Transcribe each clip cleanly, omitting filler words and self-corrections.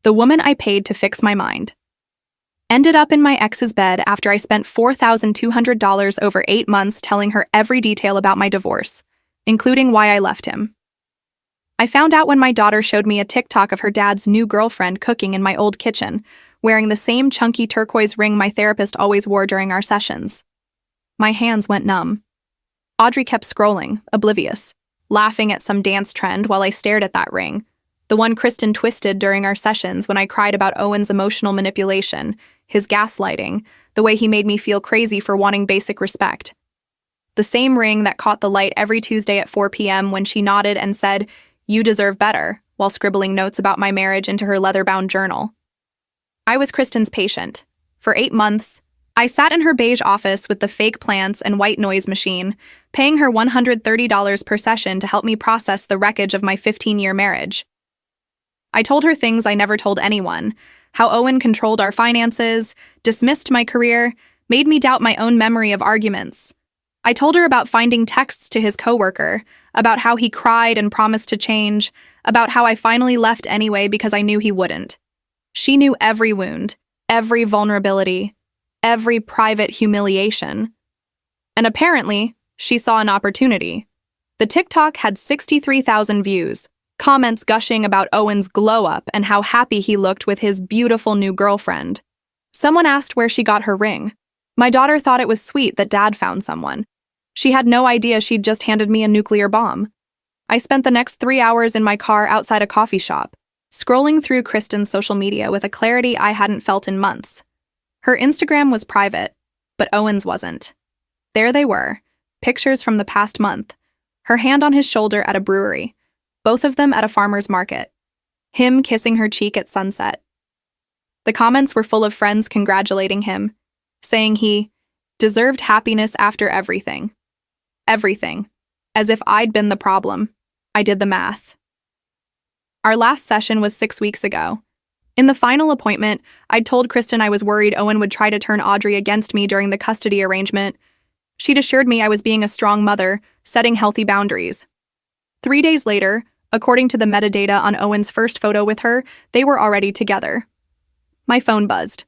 The woman I paid to fix my mind. Ended up in my ex's bed after I spent $4,200 over 8 months telling her every detail about my divorce, including why I left him. I found out when my daughter showed me a TikTok of her dad's new girlfriend cooking in my old kitchen, wearing the same chunky turquoise ring my therapist always wore during our sessions. My hands went numb. Audrey kept scrolling, oblivious, laughing at some dance trend while I stared at that ring, the one Kristen twisted during our sessions when I cried about Owen's emotional manipulation, his gaslighting, the way he made me feel crazy for wanting basic respect. The same ring that caught the light every Tuesday at 4 p.m. when she nodded and said, "You deserve better," while scribbling notes about my marriage into her leather-bound journal. I was Kristen's patient. For 8 months, I sat in her beige office with the fake plants and white noise machine, paying her $130 per session to help me process the wreckage of my 15-year marriage. I told her things I never told anyone, how Owen controlled our finances, dismissed my career, made me doubt my own memory of arguments. I told her about finding texts to his coworker, about how he cried and promised to change, about how I finally left anyway because I knew he wouldn't. She knew every wound, every vulnerability, every private humiliation. And apparently, she saw an opportunity. The TikTok had 63,000 views, comments gushing about Owen's glow-up and how happy he looked with his beautiful new girlfriend. Someone asked where she got her ring. My daughter thought it was sweet that Dad found someone. She had no idea she'd just handed me a nuclear bomb. I spent the next 3 hours in my car outside a coffee shop, scrolling through Kristen's social media with a clarity I hadn't felt in months. Her Instagram was private, but Owen's wasn't. There they were, pictures from the past month, her hand on his shoulder at a brewery, both of them at a farmer's market, him kissing her cheek at sunset. The comments were full of friends congratulating him, saying he deserved happiness after everything. Everything. As if I'd been the problem. I did the math. Our last session was 6 weeks ago. In the final appointment, I'd told Kristen I was worried Owen would try to turn Audrey against me during the custody arrangement. She'd assured me I was being a strong mother, setting healthy boundaries. 3 days later, according to the metadata on Owen's first photo with her, they were already together. My phone buzzed.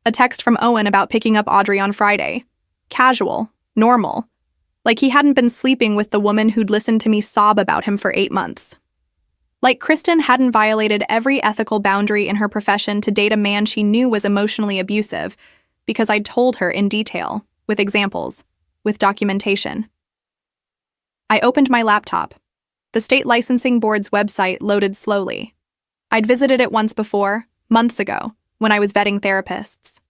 A text from Owen about picking up Audrey on Friday. Casual, normal. Like he hadn't been sleeping with the woman who'd listened to me sob about him for 8 months. Like Kristen hadn't violated every ethical boundary in her profession to date a man she knew was emotionally abusive, because I'd told her in detail, with examples, with documentation. I opened my laptop. The state licensing board's website loaded slowly. I'd visited it once before, months ago, when I was vetting therapists.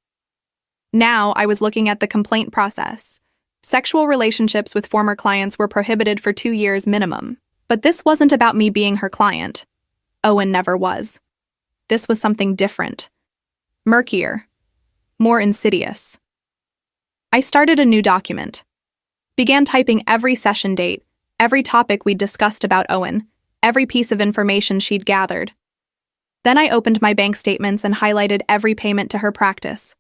Now I was looking at the complaint process. Sexual relationships with former clients were prohibited for 2 years minimum. But this wasn't about me being her client. Owen never was. This was something different. Murkier. More insidious. I started a new document. Began typing every session date, every topic we'd discussed about Owen, every piece of information she'd gathered. Then I opened my bank statements and highlighted every payment to her practice.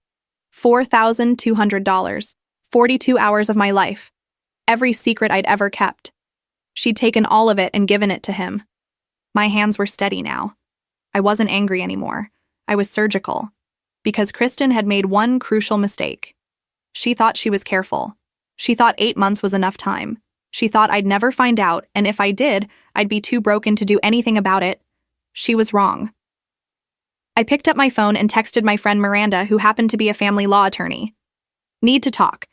$4,200. 42 hours of my life. Every secret I'd ever kept. She'd taken all of it and given it to him. My hands were steady now. I wasn't angry anymore. I was surgical. Because Kristen had made one crucial mistake. She thought she was careful. She thought 8 months was enough time. She thought I'd never find out, and if I did, I'd be too broken to do anything about it. She was wrong. I picked up my phone and texted my friend Miranda, who happened to be a family law attorney. Need to talk.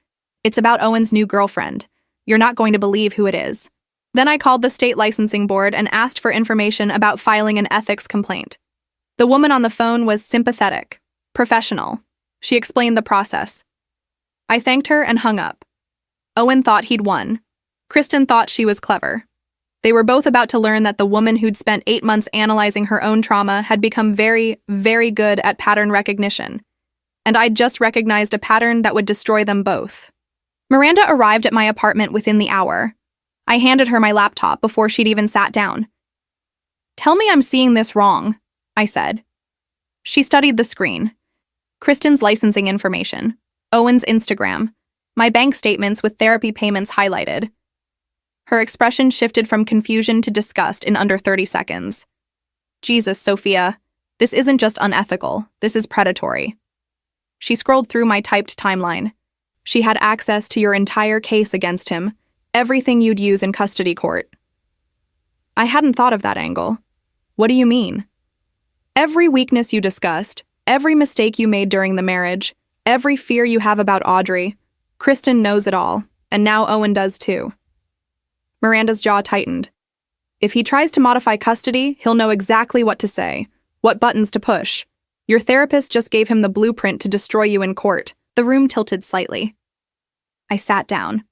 It's about Owen's new girlfriend. You're not going to believe who it is. Then I called the state licensing board and asked for information about filing an ethics complaint. The woman on the phone was sympathetic, professional. She explained the process. I thanked her and hung up. Owen thought he'd won. Kristen thought she was clever. They were both about to learn that the woman who'd spent 8 months analyzing her own trauma had become very, very good at pattern recognition. And I'd just recognized a pattern that would destroy them both. Miranda arrived at my apartment within the hour. I handed her my laptop before she'd even sat down. "Tell me I'm seeing this wrong," I said. She studied the screen. Kristen's licensing information, Owen's Instagram, my bank statements with therapy payments highlighted. Her expression shifted from confusion to disgust in under 30 seconds. Jesus, Sophia, This isn't just unethical, this is predatory. She scrolled through my typed timeline. She had access to your entire case against him, everything you'd use in custody court. I hadn't thought of that angle. What do you mean? Every weakness you discussed, every mistake you made during the marriage, every fear you have about Audrey, Kristen knows it all, and now Owen does too. Miranda's jaw tightened. If he tries to modify custody, he'll know exactly what to say, what buttons to push. Your therapist just gave him the blueprint to destroy you in court. The room tilted slightly. I sat down.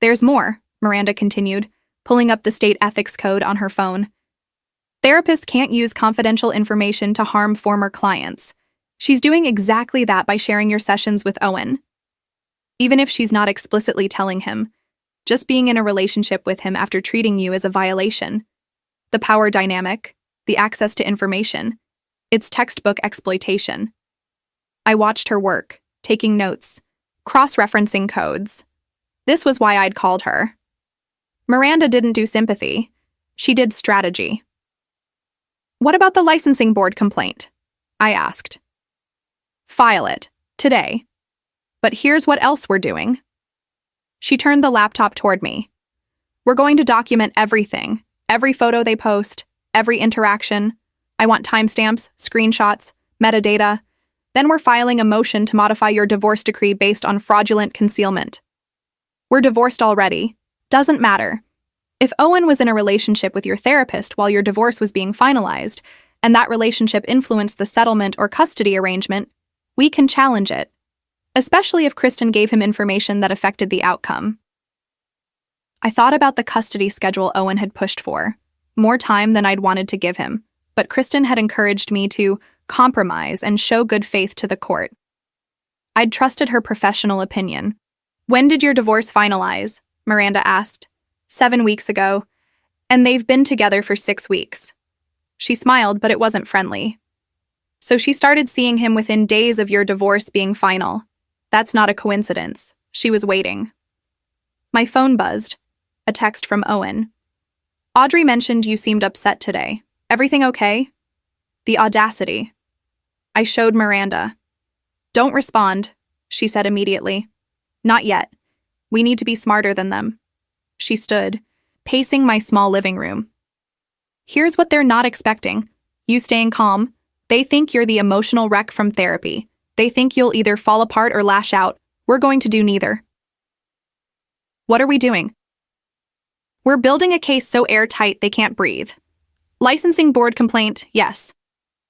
There's more, Miranda continued, pulling up the state ethics code on her phone. Therapists can't use confidential information to harm former clients. She's doing exactly that by sharing your sessions with Owen. Even if she's not explicitly telling him, just being in a relationship with him after treating you is a violation. The power dynamic, the access to information, it's textbook exploitation. I watched her work, taking notes, cross-referencing codes. This was why I'd called her. Miranda didn't do sympathy. She did strategy. What about the licensing board complaint? I asked. File it, today. But here's what else we're doing. She turned the laptop toward me. We're going to document everything, every photo they post, every interaction. I want timestamps, screenshots, metadata. Then we're filing a motion to modify your divorce decree based on fraudulent concealment. We're divorced already. Doesn't matter. If Owen was in a relationship with your therapist while your divorce was being finalized, and that relationship influenced the settlement or custody arrangement, we can challenge it, especially if Kristen gave him information that affected the outcome. I thought about the custody schedule Owen had pushed for, more time than I'd wanted to give him, but Kristen had encouraged me to compromise and show good faith to the court. I'd trusted her professional opinion. When did your divorce finalize? Miranda asked. 7 weeks ago, and they've been together for 6 weeks. She smiled, but it wasn't friendly. So she started seeing him within days of your divorce being final. That's not a coincidence. She was waiting. My phone buzzed. A text from Owen. Audrey mentioned you seemed upset today. Everything okay? The audacity. I showed Miranda. Don't respond, she said immediately. Not yet. We need to be smarter than them. She stood, pacing my small living room. Here's what they're not expecting. You staying calm. They think you're the emotional wreck from therapy. They think you'll either fall apart or lash out. We're going to do neither. What are we doing? We're building a case so airtight they can't breathe. Licensing board complaint, yes.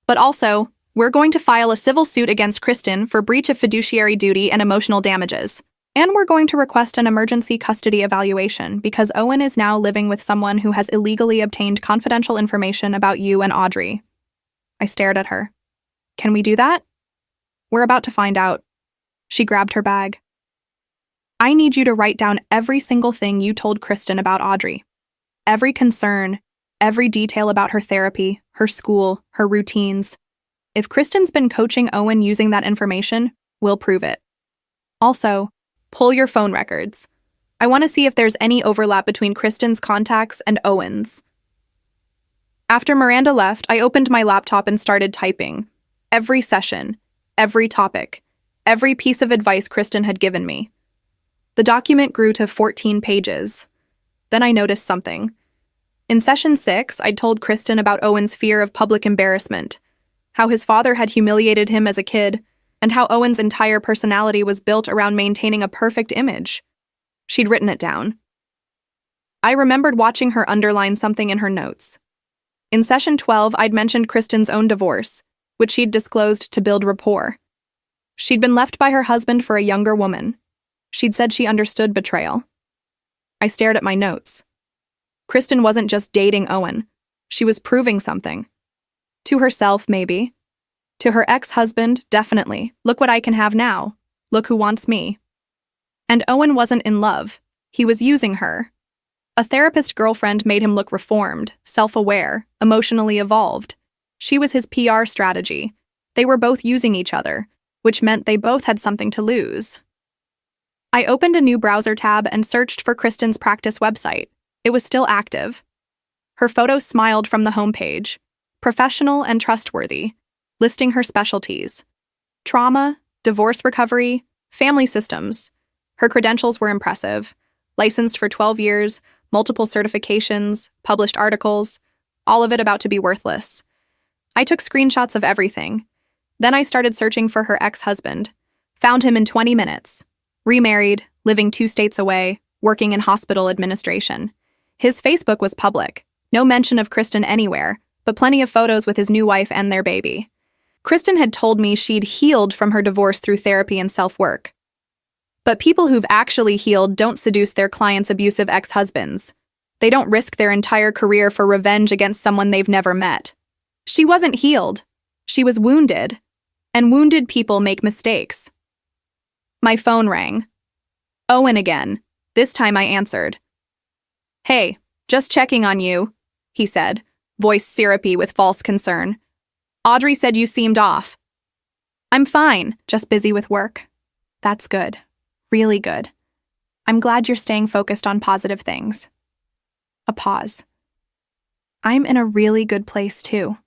But also, we're going to file a civil suit against Kristen for breach of fiduciary duty and emotional damages. And we're going to request an emergency custody evaluation because Owen is now living with someone who has illegally obtained confidential information about you and Audrey. I stared at her. Can we do that? We're about to find out. She grabbed her bag. I need you to write down every single thing you told Kristen about Audrey. Every concern, every detail about her therapy, her school, her routines. If Kristen's been coaching Owen using that information, we'll prove it. Also, pull your phone records. I want to see if there's any overlap between Kristen's contacts and Owen's. After Miranda left, I opened my laptop and started typing. Every session, every topic, every piece of advice Kristen had given me. The document grew to 14 pages. Then I noticed something. In session 6, I'd told Kristen about Owen's fear of public embarrassment, how his father had humiliated him as a kid, and how Owen's entire personality was built around maintaining a perfect image. She'd written it down. I remembered watching her underline something in her notes. In session 12, I'd mentioned Kristen's own divorce, which she'd disclosed to build rapport. She'd been left by her husband for a younger woman. She'd said she understood betrayal. I stared at my notes. Kristen wasn't just dating Owen. She was proving something. To herself, maybe. To her ex-husband, definitely. Look what I can have now. Look who wants me. And Owen wasn't in love. He was using her. A therapist girlfriend made him look reformed, self-aware, emotionally evolved. She was his PR strategy. They were both using each other, which meant they both had something to lose. I opened a new browser tab and searched for Kristen's practice website. It was still active. Her photos smiled from the homepage. professional and trustworthy, listing her specialties: trauma, divorce recovery, family systems. Her credentials were impressive: licensed for 12 years, multiple certifications, published articles, all of it about to be worthless. I took screenshots of everything. Then I started searching for her ex-husband. Found him in 20 minutes. Remarried, living 2 states away, working in hospital administration. His Facebook was public. No mention of Kristen anywhere, but plenty of photos with his new wife and their baby. Kristen had told me she'd healed from her divorce through therapy and self-work. But people who've actually healed don't seduce their clients' abusive ex-husbands. They don't risk their entire career for revenge against someone they've never met. She wasn't healed. She was wounded. And wounded people make mistakes. My phone rang. Owen again. This time I answered. "Hey, just checking on you," he said, voice syrupy with false concern. "Audrey said you seemed off." "I'm fine, just busy with work." "That's good. Really good. I'm glad you're staying focused on positive things." A pause. "I'm in a really good place, too.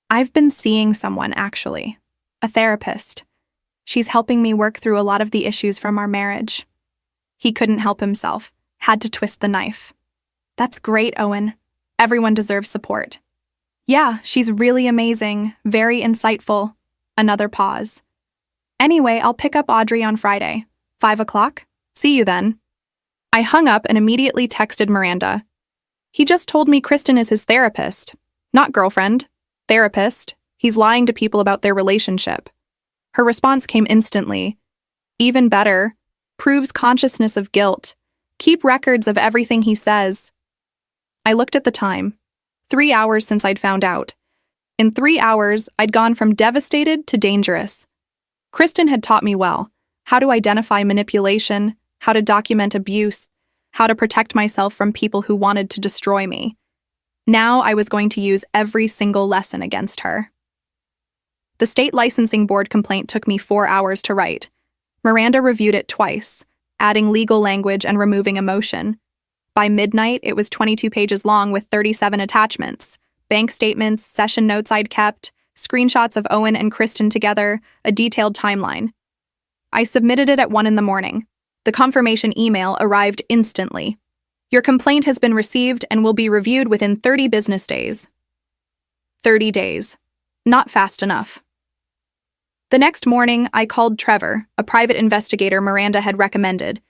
I've been seeing someone, actually. A therapist. She's helping me work through a lot of the issues from our marriage." He couldn't help himself. Had to twist the knife. "That's great, Owen. Everyone deserves support." "Yeah, she's really amazing, very insightful." Another pause. "Anyway, I'll pick up Audrey on Friday. 5 o'clock? See you then." I hung up and immediately texted Miranda. "He just told me Kristen is his therapist. Not girlfriend. Therapist. He's lying to people about their relationship." Her response came instantly. "Even better. Proves consciousness of guilt. Keep records of everything he says." I looked at the time. 3 hours since I'd found out. In 3 hours, I'd gone from devastated to dangerous. Kristen had taught me well how to identify manipulation, how to document abuse, how to protect myself from people who wanted to destroy me. Now I was going to use every single lesson against her. The state licensing board complaint took me 4 hours to write. Miranda reviewed it twice, adding legal language and removing emotion. By midnight, it was 22 pages long with 37 attachments: bank statements, session notes I'd kept, screenshots of Owen and Kristen together, a detailed timeline. I submitted it at 1 in the morning. The confirmation email arrived instantly. "Your complaint has been received and will be reviewed within 30 business days." 30 days. Not fast enough. The next morning, I called Trevor, a private investigator Miranda had recommended.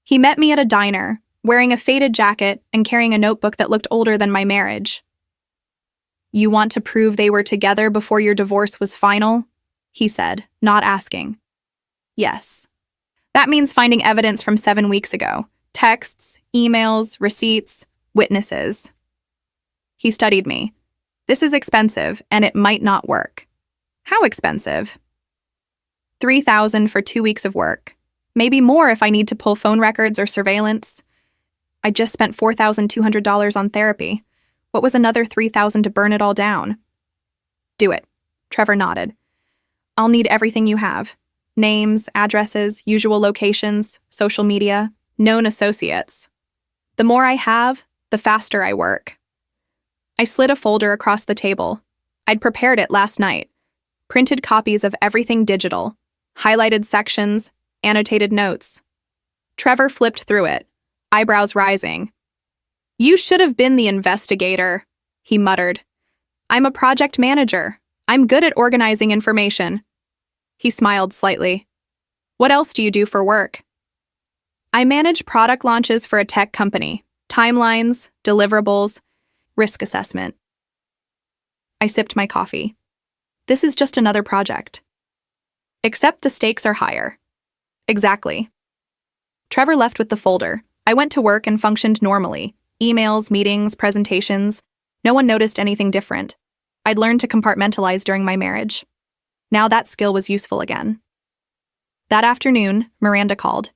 He met me at a diner, wearing a faded jacket and carrying a notebook that looked older than my marriage. "You want to prove they were together before your divorce was final?" he said, not asking. "Yes. That means finding evidence from 7 weeks ago. Texts, emails, receipts, witnesses." He studied me. "This is expensive, and it might not work." "How expensive?" $3,000 for 2 weeks of work. Maybe more if I need to pull phone records or surveillance. I just spent $4,200 on therapy. What was another $3,000 to burn it all down? "Do it." Trevor nodded. "I'll need everything you have. Names, addresses, usual locations, social media, known associates. The more I have, the faster I work." I slid a folder across the table. I'd prepared it last night. Printed copies of everything digital. Highlighted sections, annotated notes. Trevor flipped through it, eyebrows rising. "You should have been the investigator," he muttered. "I'm a project manager. I'm good at organizing information." He smiled slightly. "What else do you do for work?" "I manage product launches for a tech company. Timelines, deliverables, risk assessment." I sipped my coffee. This is just another project. Except the stakes are higher. Exactly. Trevor left with the folder. I went to work and functioned normally. Emails, meetings, presentations. No one noticed anything different. I'd learned to compartmentalize during my marriage. Now that skill was useful again. That afternoon, Miranda called.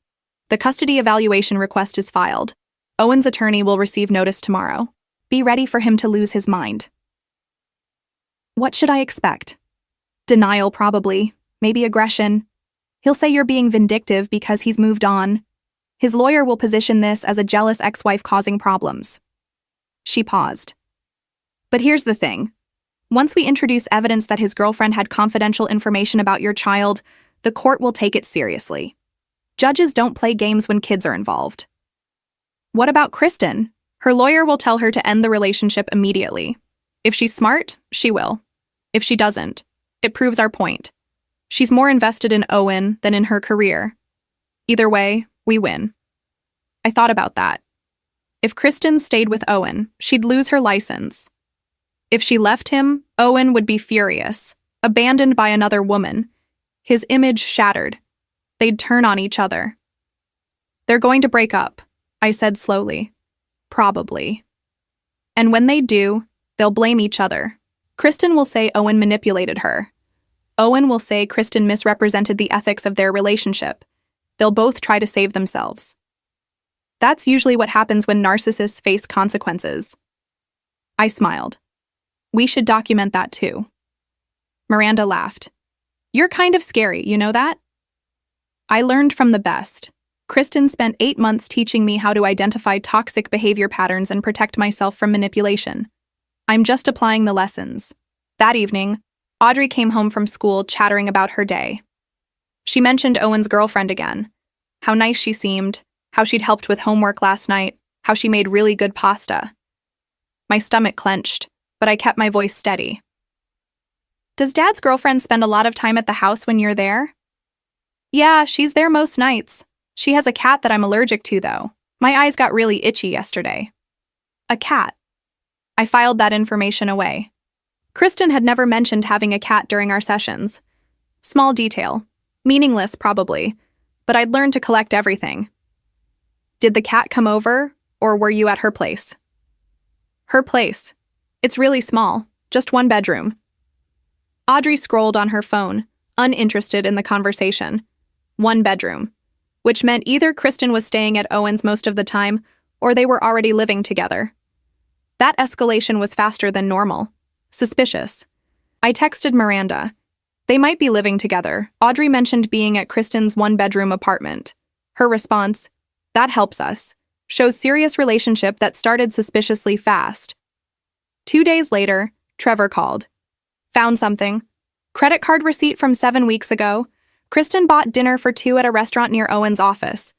"The custody evaluation request is filed. Owen's attorney will receive notice tomorrow. Be ready for him to lose his mind." What should I expect? Denial, probably. Maybe aggression. He'll say you're being vindictive because he's moved on. His lawyer will position this as a jealous ex-wife causing problems. She paused. "But here's the thing. Once we introduce evidence that his girlfriend had confidential information about your child, the court will take it seriously. Judges don't play games when kids are involved. What about Kristen? Her lawyer will tell her to end the relationship immediately. If she's smart, she will. If she doesn't, it proves our point. She's more invested in Owen than in her career. Either way, we win. I thought about that. If Kristen stayed with Owen, she'd lose her license. If she left him, Owen would be furious, abandoned by another woman, his image shattered. They'd turn on each other. They're going to break up, I said slowly. Probably. And when they do, they'll blame each other. Kristen will say Owen manipulated her. Owen will say Kristen misrepresented the ethics of their relationship. They'll both try to save themselves. That's usually what happens when narcissists face consequences. I smiled. We should document that too. Miranda laughed. You're kind of scary, you know that? I learned from the best. Kristen spent 8 months teaching me how to identify toxic behavior patterns and protect myself from manipulation. I'm just applying the lessons. That evening, Audrey came home from school chattering about her day. She mentioned Owen's girlfriend again. How nice she seemed, how she'd helped with homework last night, how she made really good pasta. My stomach clenched, but I kept my voice steady. Does Dad's girlfriend spend a lot of time at the house when you're there? Yeah, she's there most nights. She has a cat that I'm allergic to, though. My eyes got really itchy yesterday. A cat. I filed that information away. Kristen had never mentioned having a cat during our sessions. Small detail. Meaningless, probably. But I'd learned to collect everything. Did the cat come over, or were you at her place? Her place. It's really small, just 1 bedroom. Audrey scrolled on her phone, uninterested in the conversation. 1 bedroom. Which meant either Kristen was staying at Owen's most of the time, or they were already living together. That escalation was faster than normal. Suspicious. I texted Miranda. They might be living together. Audrey mentioned being at Kristen's 1-bedroom apartment. Her response, that helps us. Shows serious relationship that started suspiciously fast. 2 days later, Trevor called. Found something. Credit card receipt from 7 weeks ago. Kristen bought dinner for 2 at a restaurant near Owen's office.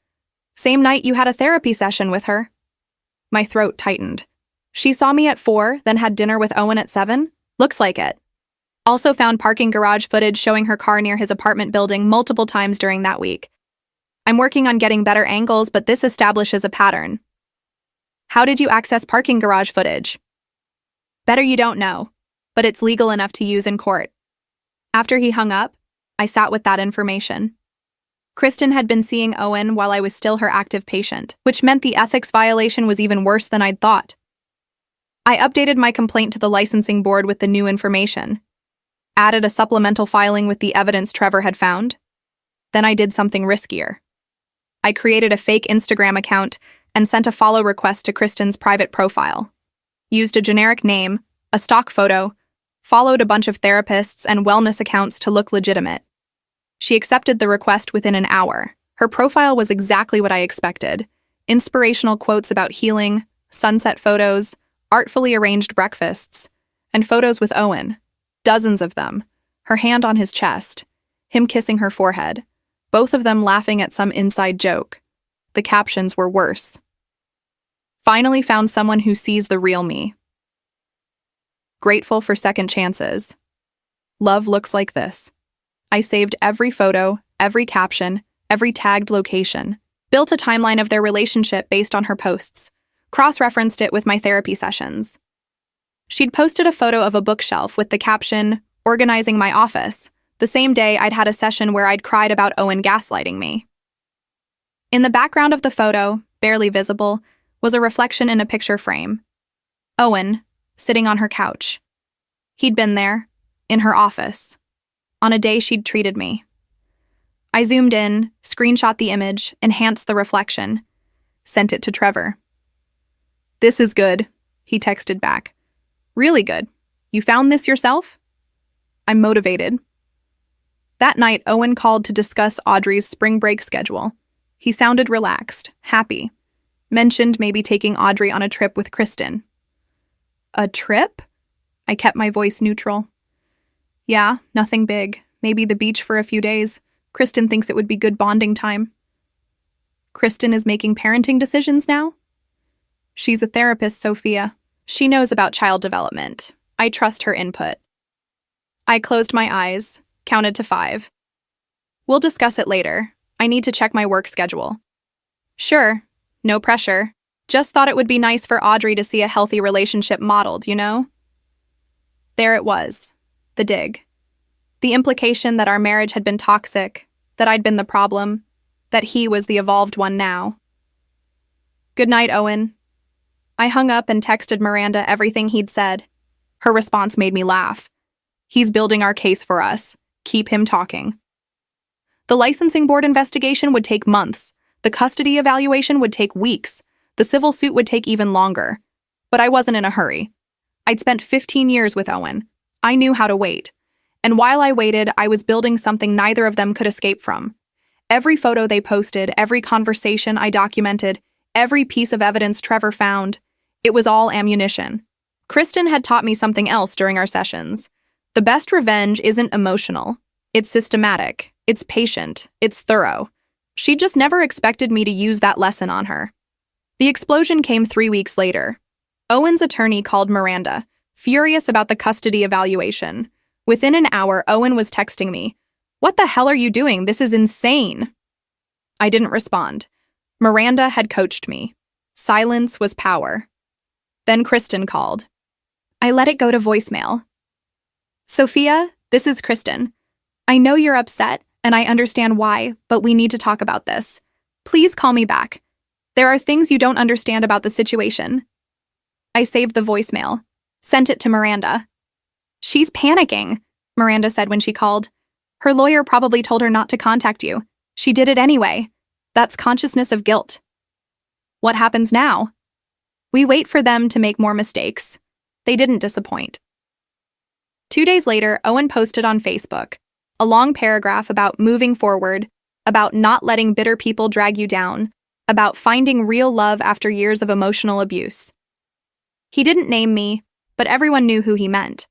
Same night you had a therapy session with her. My throat tightened. She saw me at 4, then had dinner with Owen at 7? Looks like it. Also found parking garage footage showing her car near his apartment building multiple times during that week. I'm working on getting better angles, but this establishes a pattern. How did you access parking garage footage? Better you don't know, but it's legal enough to use in court. After he hung up, I sat with that information. Kristen had been seeing Owen while I was still her active patient, which meant the ethics violation was even worse than I'd thought. I updated my complaint to the licensing board with the new information, added a supplemental filing with the evidence Trevor had found. Then I did something riskier. I created a fake Instagram account and sent a follow request to Kristen's private profile. Used a generic name, a stock photo, followed a bunch of therapists and wellness accounts to look legitimate. She accepted the request within an hour. Her profile was exactly what I expected. Inspirational quotes about healing, sunset photos, artfully arranged breakfasts, and photos with Owen. Dozens of them. Her hand on his chest, him kissing her forehead, both of them laughing at some inside joke. The captions were worse. Finally found someone who sees the real me. Grateful for second chances. Love looks like this. I saved every photo, every caption, every tagged location, built a timeline of their relationship based on her posts, cross-referenced it with my therapy sessions. She'd posted a photo of a bookshelf with the caption, "Organizing my office," the same day I'd had a session where I'd cried about Owen gaslighting me. In the background of the photo, barely visible, was a reflection in a picture frame. Owen, sitting on her couch. He'd been there, in her office, on a day she'd treated me. I zoomed in, screenshot the image, enhanced the reflection, sent it to Trevor. "This is good," he texted back. "Really good. You found this yourself?" I'm motivated. That night, Owen called to discuss Audrey's spring break schedule. He sounded relaxed, happy. Mentioned maybe taking Audrey on a trip with Kristen. A trip? I kept my voice neutral. Yeah, nothing big. Maybe the beach for a few days. Kristen thinks it would be good bonding time. Kristen is making parenting decisions now? She's a therapist, Sophia. She knows about child development. I trust her input. I closed my eyes, counted to 5. We'll discuss it later. I need to check my work schedule. Sure, no pressure. Just thought it would be nice for Audrey to see a healthy relationship modeled, you know? There it was, the dig. The implication that our marriage had been toxic, that I'd been the problem, that he was the evolved one now. Good night, Owen. I hung up and texted Miranda everything he'd said. Her response made me laugh. He's building our case for us. Keep him talking. The licensing board investigation would take months. The custody evaluation would take weeks. The civil suit would take even longer. But I wasn't in a hurry. I'd spent 15 years with Owen. I knew how to wait. And while I waited, I was building something neither of them could escape from. Every photo they posted, every conversation I documented, every piece of evidence Trevor found, it was all ammunition. Kristen had taught me something else during our sessions. The best revenge isn't emotional. It's systematic. It's patient. It's thorough. She just never expected me to use that lesson on her. The explosion came 3 weeks later. Owen's attorney called Miranda, furious about the custody evaluation. Within an hour, Owen was texting me, "What the hell are you doing? This is insane." I didn't respond. Miranda had coached me. Silence was power. Then Kristen called. I let it go to voicemail. Sophia, this is Kristen. I know you're upset, and I understand why, but we need to talk about this. Please call me back. There are things you don't understand about the situation. I saved the voicemail, sent it to Miranda. She's panicking, Miranda said when she called. Her lawyer probably told her not to contact you. She did it anyway. That's consciousness of guilt. What happens now? We wait for them to make more mistakes. They didn't disappoint. 2 days later, Owen posted on Facebook a long paragraph about moving forward, about not letting bitter people drag you down, about finding real love after years of emotional abuse. He didn't name me, but everyone knew who he meant.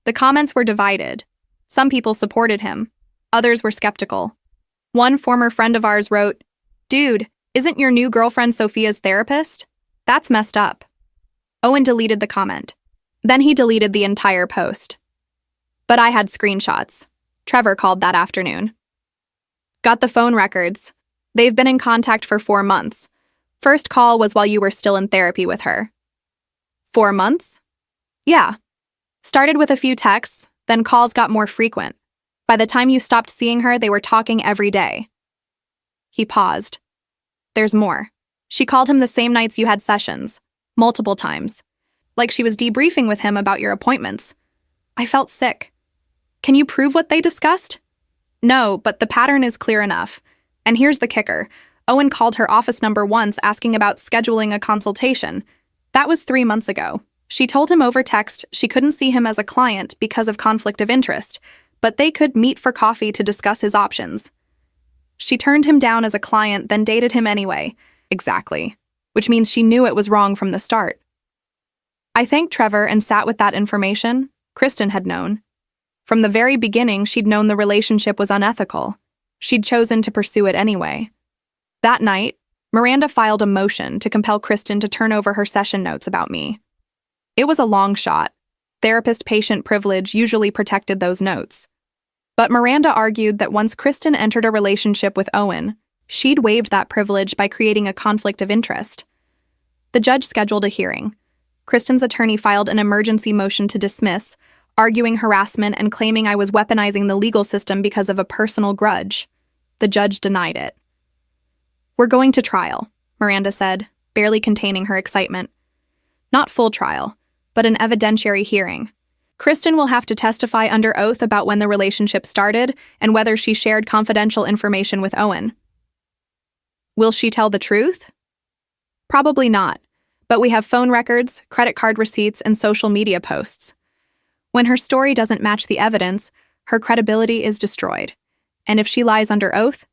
The comments were divided. Some people supported him. Others were skeptical. One former friend of ours wrote, "Dude, isn't your new girlfriend Sophia's therapist? That's messed up." Owen deleted the comment. Then he deleted the entire post. But I had screenshots. Trevor called that afternoon. Got the phone records. They've been in contact for 4 months. First call was while you were still in therapy with her. 4 months? Yeah. Started with a few texts, then calls got more frequent. By the time you stopped seeing her, they were talking every day. He paused. There's more. She called him the same nights you had sessions, multiple times. Like she was debriefing with him about your appointments. I felt sick. Can you prove what they discussed? No, but the pattern is clear enough. And here's the kicker. Owen called her office number once asking about scheduling a consultation. That was 3 months ago. She told him over text she couldn't see him as a client because of conflict of interest, but they could meet for coffee to discuss his options. She turned him down as a client, then dated him anyway. Exactly. Which means she knew it was wrong from the start. I thanked Trevor and sat with that information. Kristen had known. From the very beginning, she'd known the relationship was unethical. She'd chosen to pursue it anyway. That night, Miranda filed a motion to compel Kristen to turn over her session notes about me. It was a long shot. Therapist-patient privilege usually protected those notes. But Miranda argued that once Kristen entered a relationship with Owen, she'd waived that privilege by creating a conflict of interest. The judge scheduled a hearing. Kristen's attorney filed an emergency motion to dismiss, arguing harassment and claiming I was weaponizing the legal system because of a personal grudge. The judge denied it. We're going to trial, Miranda said, barely containing her excitement. Not full trial, but an evidentiary hearing. Kristen will have to testify under oath about when the relationship started and whether she shared confidential information with Owen. Will she tell the truth? Probably not, but we have phone records, credit card receipts, and social media posts. When her story doesn't match the evidence, her credibility is destroyed. And if she lies under oath,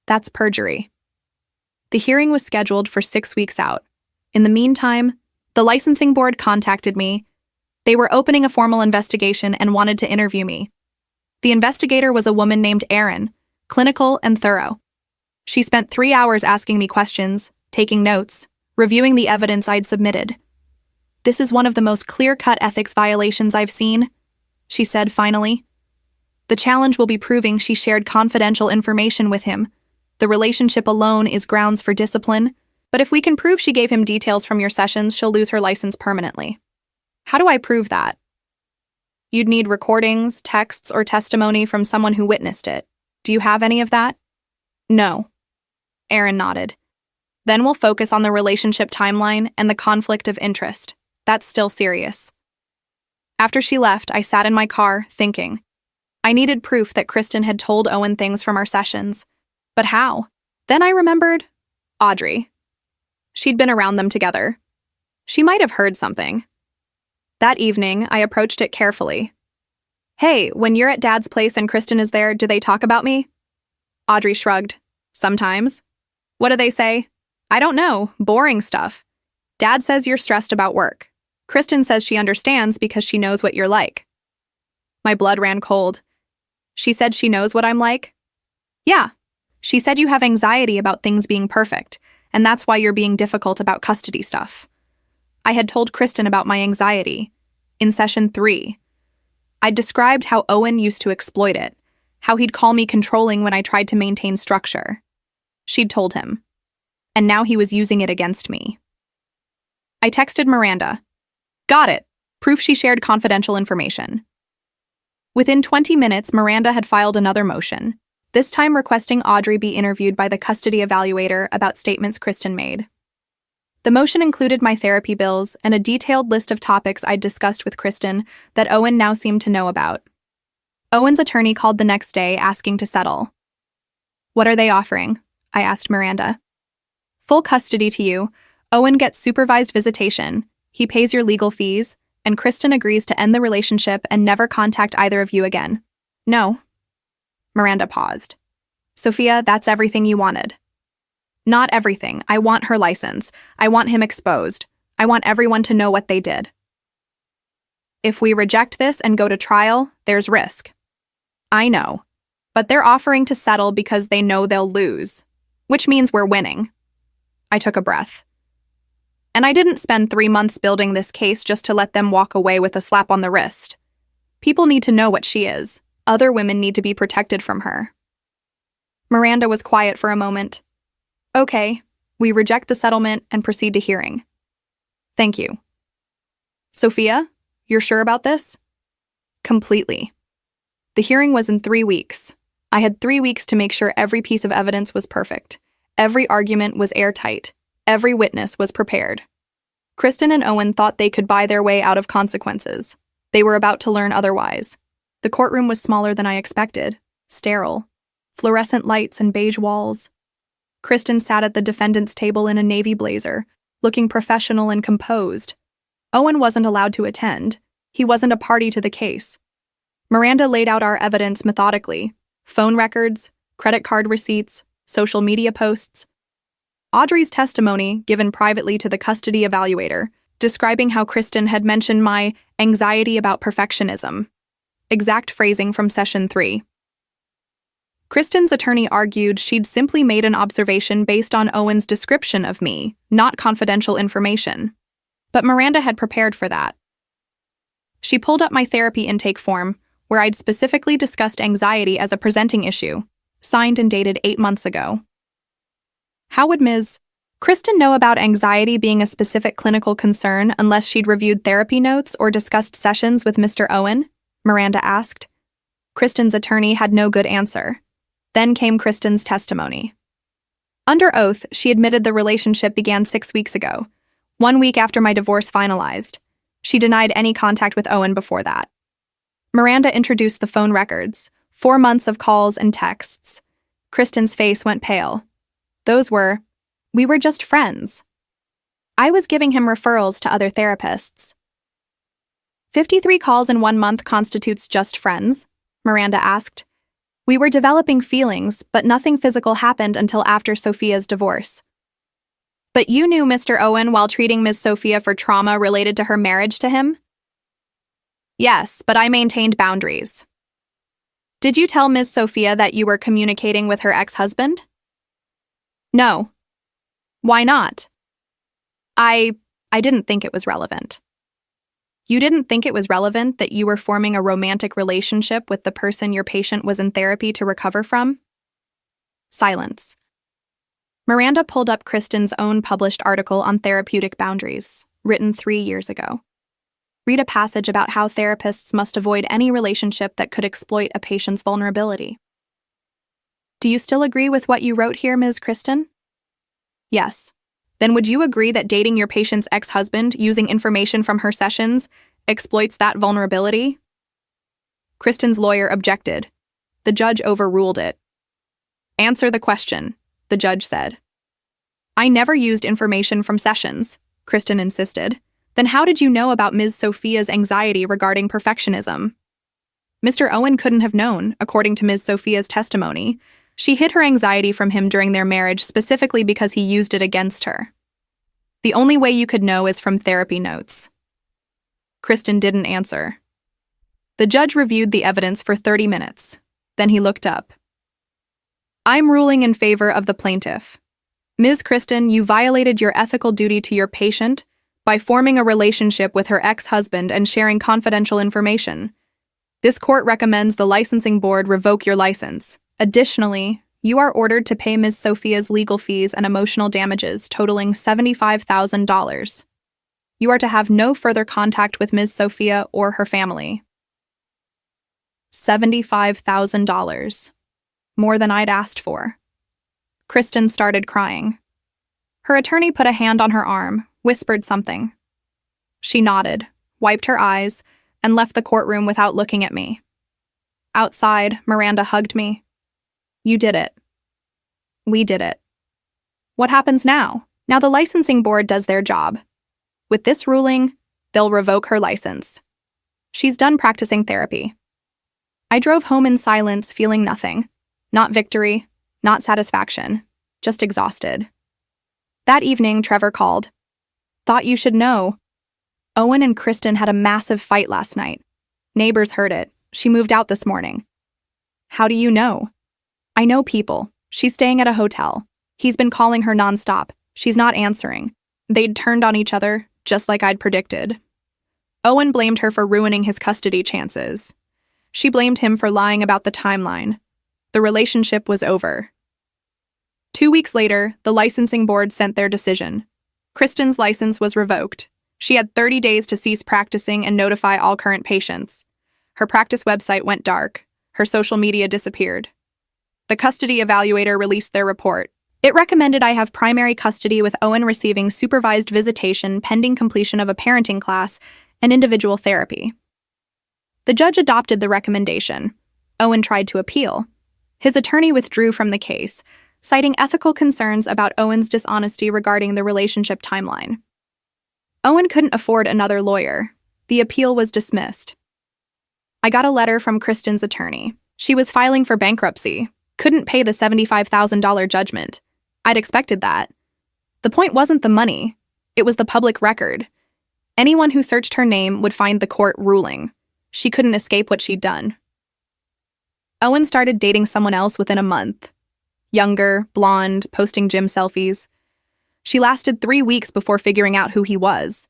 that's perjury. The hearing was scheduled for 6 weeks out. In the meantime, the licensing board contacted me. They were opening a formal investigation and wanted to interview me. The investigator was a woman named Erin, clinical and thorough. She spent 3 hours asking me questions, taking notes, reviewing the evidence I'd submitted. "This is one of the most clear-cut ethics violations I've seen," she said finally. "The challenge will be proving she shared confidential information with him. The relationship alone is grounds for discipline, but if we can prove she gave him details from your sessions, she'll lose her license permanently." "How do I prove that?" "You'd need recordings, texts, or testimony from someone who witnessed it. Do you have any of that?" "No." Erin nodded. "Then we'll focus on the relationship timeline and the conflict of interest. That's still serious." After she left, I sat in my car, thinking. I needed proof that Kristen had told Owen things from our sessions. But how? Then I remembered Audrey. She'd been around them together. She might have heard something. That evening, I approached it carefully. "Hey, when you're at Dad's place and Kristen is there, do they talk about me?" Audrey shrugged. "Sometimes." "What do they say?" "I don't know. Boring stuff. Dad says you're stressed about work. Kristen says she understands because she knows what you're like." My blood ran cold. She said she knows what I'm like? "Yeah. She said you have anxiety about things being perfect, and that's why you're being difficult about custody stuff." I had told Kristen about my anxiety. In session 3. I'd described how Owen used to exploit it, how he'd call me controlling when I tried to maintain structure. She'd told him. And now he was using it against me. I texted Miranda. "Got it. Proof she shared confidential information." Within 20 minutes, Miranda had filed another motion, this time requesting Audrey be interviewed by the custody evaluator about statements Kristen made. The motion included my therapy bills and a detailed list of topics I'd discussed with Kristen that Owen now seemed to know about. Owen's attorney called the next day asking to settle. "What are they offering?" I asked Miranda. "Full custody to you. Owen gets supervised visitation. He pays your legal fees, and Kristen agrees to end the relationship and never contact either of you again." "No." Miranda paused. "Sophia, that's everything you wanted." "Not everything. I want her license. I want him exposed. I want everyone to know what they did." "If we reject this and go to trial, there's risk." "I know. But they're offering to settle because they know they'll lose, which means we're winning." I took a breath. And I didn't spend 3 months building this case just to let them walk away with a slap on the wrist. People need to know what she is. Other women need to be protected from her. Miranda was quiet for a moment. "Okay, we reject the settlement and proceed to hearing." "Thank you." "Sophia, you're sure about this?" "Completely." The hearing was in 3 weeks. I had 3 weeks to make sure every piece of evidence was perfect. Every argument was airtight. Every witness was prepared. Kristen and Owen thought they could buy their way out of consequences. They were about to learn otherwise. The courtroom was smaller than I expected, sterile, fluorescent lights and beige walls. Kristen sat at the defendant's table in a navy blazer, looking professional and composed. Owen wasn't allowed to attend. He wasn't a party to the case. Miranda laid out our evidence methodically: phone records, credit card receipts, social media posts. Audrey's testimony, given privately to the custody evaluator, describing how Kristen had mentioned my anxiety about perfectionism. Exact phrasing from session 3. Kristen's attorney argued she'd simply made an observation based on Owen's description of me, not confidential information. But Miranda had prepared for that. She pulled up my therapy intake form, where I'd specifically discussed anxiety as a presenting issue, signed and dated 8 months ago. How would Ms. Kristen know about anxiety being a specific clinical concern unless she'd reviewed therapy notes or discussed sessions with Mr. Owen? Miranda asked. Kristen's attorney had no good answer. Then came Kristen's testimony. Under oath, she admitted the relationship began 6 weeks ago, 1 week after my divorce finalized. She denied any contact with Owen before that. Miranda introduced the phone records, 4 months of calls and texts. Kristen's face went pale. Those were, we were just friends. I was giving him referrals to other therapists. 53 calls in 1 month constitutes just friends? Miranda asked. We were developing feelings, but nothing physical happened until after Sophia's divorce. But you knew Mr. Owen while treating Ms. Sophia for trauma related to her marriage to him? Yes, but I maintained boundaries. Did you tell Ms. Sophia that you were communicating with her ex-husband? No. Why not? I didn't think it was relevant. You didn't think it was relevant that you were forming a romantic relationship with the person your patient was in therapy to recover from? Silence. Miranda pulled up Kristen's own published article on therapeutic boundaries, written 3 years ago. Read a passage about how therapists must avoid any relationship that could exploit a patient's vulnerability. Do you still agree with what you wrote here, Ms. Kristen? Yes. Then would you agree that dating your patient's ex-husband using information from her sessions exploits that vulnerability? Kristen's lawyer objected. The judge overruled it. Answer the question, the judge said. I never used information from sessions, Kristen insisted. Then how did you know about Ms. Sophia's anxiety regarding perfectionism? Mr. Owen couldn't have known, according to Ms. Sophia's testimony. She hid her anxiety from him during their marriage specifically because he used it against her. The only way you could know is from therapy notes. Kristen didn't answer. The judge reviewed the evidence for 30 minutes. Then he looked up. I'm ruling in favor of the plaintiff. Ms. Kristen, you violated your ethical duty to your patient by forming a relationship with her ex-husband and sharing confidential information. This court recommends the licensing board revoke your license. Additionally, you are ordered to pay Ms. Sophia's legal fees and emotional damages totaling $75,000. You are to have no further contact with Ms. Sophia or her family. $75,000. More than I'd asked for. Kristen started crying. Her attorney put a hand on her arm, whispered something. She nodded, wiped her eyes, and left the courtroom without looking at me. Outside, Miranda hugged me. You did it. We did it. What happens now? Now the licensing board does their job. With this ruling, they'll revoke her license. She's done practicing therapy. I drove home in silence, feeling nothing. Not victory, not satisfaction, just exhausted. That evening, Trevor called. Thought you should know. Owen and Kristen had a massive fight last night. Neighbors heard it. She moved out this morning. How do you know? I know people. She's staying at a hotel. He's been calling her nonstop. She's not answering. They'd turned on each other, just like I'd predicted. Owen blamed her for ruining his custody chances. She blamed him for lying about the timeline. The relationship was over. 2 weeks later, the licensing board sent their decision. Kristen's license was revoked. She had 30 days to cease practicing and notify all current patients. Her practice website went dark. Her social media disappeared. The custody evaluator released their report. It recommended I have primary custody with Owen receiving supervised visitation pending completion of a parenting class and individual therapy. The judge adopted the recommendation. Owen tried to appeal. His attorney withdrew from the case, citing ethical concerns about Owen's dishonesty regarding the relationship timeline. Owen couldn't afford another lawyer. The appeal was dismissed. I got a letter from Kristen's attorney. She was filing for bankruptcy. Couldn't pay the $75,000 judgment. I'd expected that. The point wasn't the money. It was the public record. Anyone who searched her name would find the court ruling. She couldn't escape what she'd done. Owen started dating someone else within a month. Younger, blonde, posting gym selfies. She lasted 3 weeks before figuring out who he was.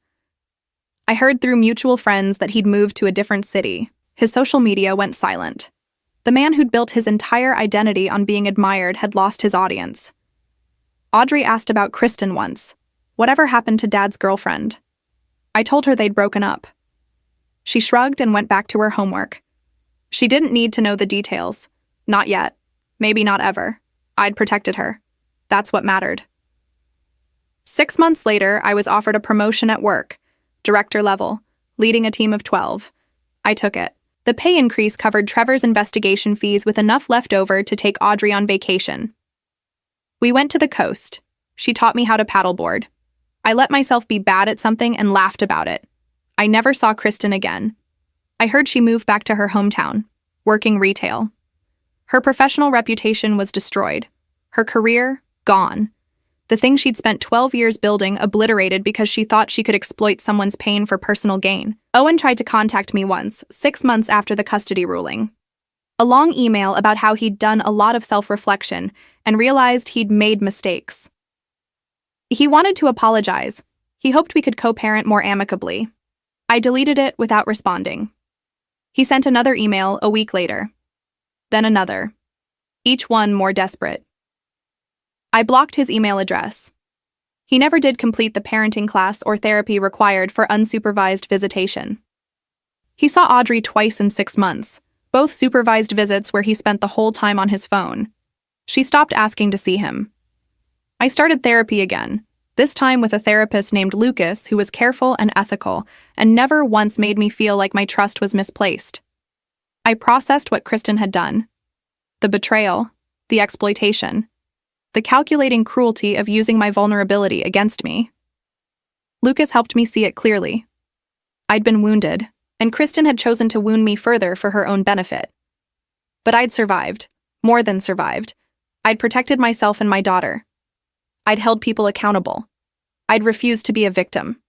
I heard through mutual friends that he'd moved to a different city. His social media went silent. The man who'd built his entire identity on being admired had lost his audience. Audrey asked about Kristen once. Whatever happened to Dad's girlfriend? I told her they'd broken up. She shrugged and went back to her homework. She didn't need to know the details. Not yet. Maybe not ever. I'd protected her. That's what mattered. 6 months later, I was offered a promotion at work, director level, leading a team of 12. I took it. The pay increase covered Trevor's investigation fees with enough left over to take Audrey on vacation. We went to the coast. She taught me how to paddleboard. I let myself be bad at something and laughed about it. I never saw Kristen again. I heard she moved back to her hometown, working retail. Her professional reputation was destroyed. Her career, gone. The thing she'd spent 12 years building obliterated because she thought she could exploit someone's pain for personal gain. Owen tried to contact me once, 6 months after the custody ruling. A long email about how he'd done a lot of self-reflection and realized he'd made mistakes. He wanted to apologize. He hoped we could co-parent more amicably. I deleted it without responding. He sent another email a week later. Then another. Each one more desperate. I blocked his email address. He never did complete the parenting class or therapy required for unsupervised visitation. He saw Audrey twice in 6 months, both supervised visits where he spent the whole time on his phone. She stopped asking to see him. I started therapy again, this time with a therapist named Lucas who was careful and ethical and never once made me feel like my trust was misplaced. I processed what Kristen had done. The betrayal, the exploitation, the calculating cruelty of using my vulnerability against me. Lucas helped me see it clearly. I'd been wounded, and Kristen had chosen to wound me further for her own benefit. But I'd survived, more than survived. I'd protected myself and my daughter. I'd held people accountable. I'd refused to be a victim.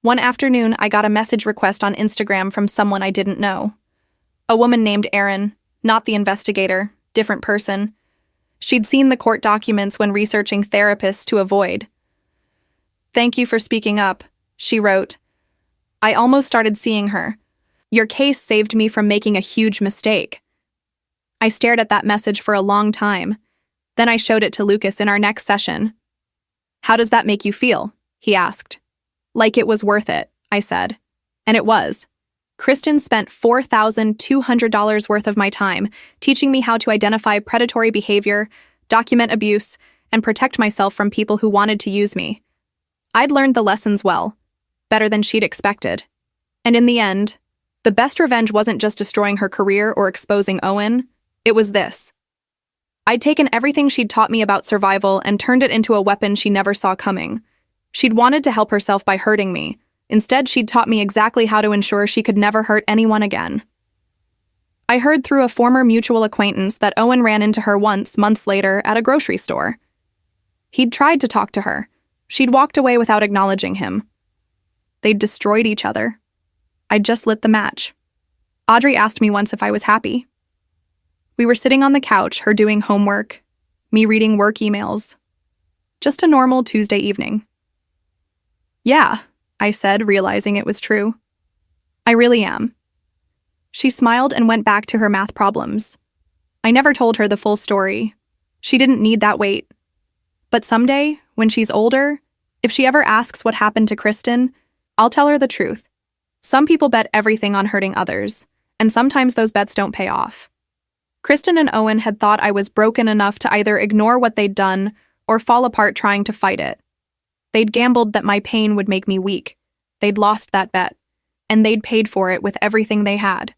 One afternoon, I got a message request on Instagram from someone I didn't know. A woman named Erin, not the investigator, different person. She'd seen the court documents when researching therapists to avoid. "Thank you for speaking up," she wrote. "I almost started seeing her. Your case saved me from making a huge mistake." I stared at that message for a long time. Then I showed it to Lucas in our next session. "How does that make you feel?" he asked. "Like it was worth it," I said. And it was. Kristen spent $4,200 worth of my time teaching me how to identify predatory behavior, document abuse, and protect myself from people who wanted to use me. I'd learned the lessons well, better than she'd expected. And in the end, the best revenge wasn't just destroying her career or exposing Owen, it was this. I'd taken everything she'd taught me about survival and turned it into a weapon she never saw coming. She'd wanted to help herself by hurting me. Instead, she'd taught me exactly how to ensure she could never hurt anyone again. I heard through a former mutual acquaintance that Owen ran into her once, months later, at a grocery store. He'd tried to talk to her. She'd walked away without acknowledging him. They'd destroyed each other. I'd just lit the match. Audrey asked me once if I was happy. We were sitting on the couch, her doing homework, me reading work emails. Just a normal Tuesday evening. "Yeah," I said, realizing it was true. "I really am." She smiled and went back to her math problems. I never told her the full story. She didn't need that weight. But someday, when she's older, if she ever asks what happened to Kristen, I'll tell her the truth. Some people bet everything on hurting others, and sometimes those bets don't pay off. Kristen and Owen had thought I was broken enough to either ignore what they'd done or fall apart trying to fight it. They'd gambled that my pain would make me weak. They'd lost that bet, and they'd paid for it with everything they had.